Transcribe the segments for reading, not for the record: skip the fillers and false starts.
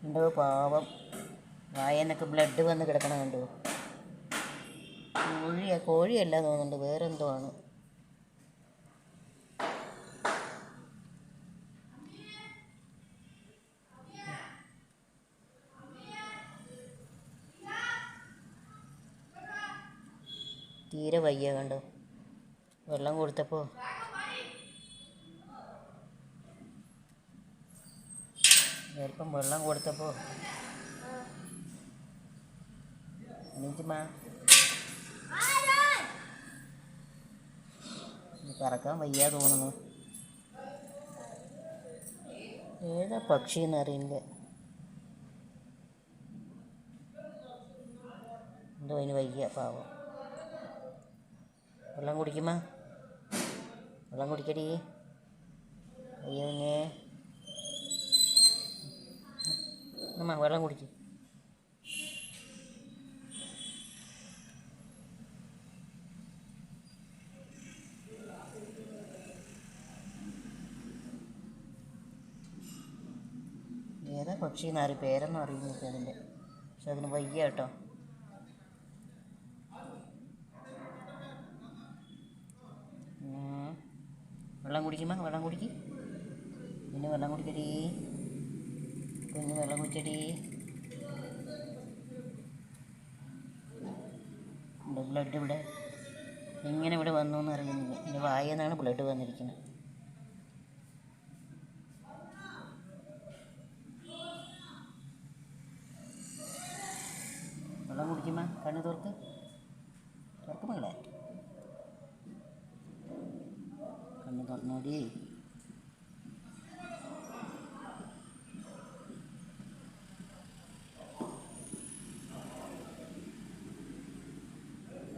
എന്തോ പാവം വായന്നൊക്കെ ബ്ലഡ് വന്ന് കിടക്കണം കണ്ടോ. കോഴിയല്ല തോന്നുന്നുണ്ട്, വേറെന്തോ ആണ്. തീരെ വയ്യ കണ്ടോ. വെള്ളം കൊടുത്തപ്പോൾ ചിലപ്പം വെള്ളം കൊടുത്തപ്പോൾ എണീറ്റുമാ പറക്കാൻ വയ്യ തോന്നുന്നു. ഏതാ പക്ഷിയെന്ന് അറിയില്ല. എന്തോ അതിന് വയ്യ പാവം. വെള്ളം കുടിക്കുമാ, വെള്ളം കുടിക്കടി. അയ്യോ കുഞ്ഞേ, അമ്മ വെള്ളം കുടിക്കും. ഏതാ പക്ഷിയെന്ന് പേരൊന്നും അറിയുന്നില്ല അതിൻ്റെ, പക്ഷെ അതിന് വയ്യ കേട്ടോ. വെള്ളം കുടിക്കുമ്പോൾ വെള്ളം കുടിക്കും. പിന്നെ വെള്ളം കുടിക്കടി കുഞ്ഞ്, വെള്ളം കുടിക്കടി. ബ്ലഡ് ഇവിടെ എങ്ങനെ ഇവിടെ വന്നു എന്ന് അറിയുന്നില്ല. എൻ്റെ വായിൽ നിന്നാണ് ബ്ലഡ് വന്നിരിക്കുന്നത്. വെള്ളം കുടിക്കുമ്പോൾ കണ്ണ് തുറക്കുമ്പോളേ കണ്ണ് തുറന്നോടി.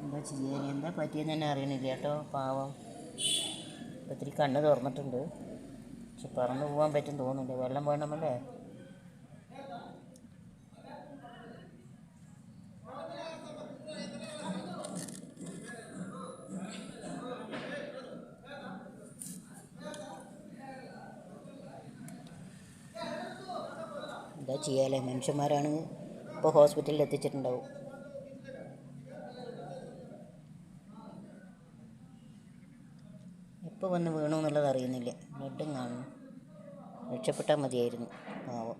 എന്താ ചെയ്യാൻ, എന്താ പറ്റിയെന്ന് തന്നെ അറിയണില്ല കേട്ടോ പാവം. ഒത്തിരി കണ്ണ് തുറന്നിട്ടുണ്ട്, പക്ഷെ പറന്നു പോകാൻ പറ്റും തോന്നുന്നില്ല. വെള്ളം വേണമല്ലേ. എന്താ ചെയ്യാല്ലേ, മനുഷ്യന്മാരാണ്. ഇപ്പോൾ ഹോസ്പിറ്റലിൽ എത്തിച്ചിട്ടുണ്ടാവും. എപ്പോൾ വന്ന് വീണു എന്നുള്ളത് അറിയുന്നില്ല. ബ്ലഡും കാണുന്നു. രക്ഷപ്പെട്ടാൽ മതിയായിരുന്നു പാവം.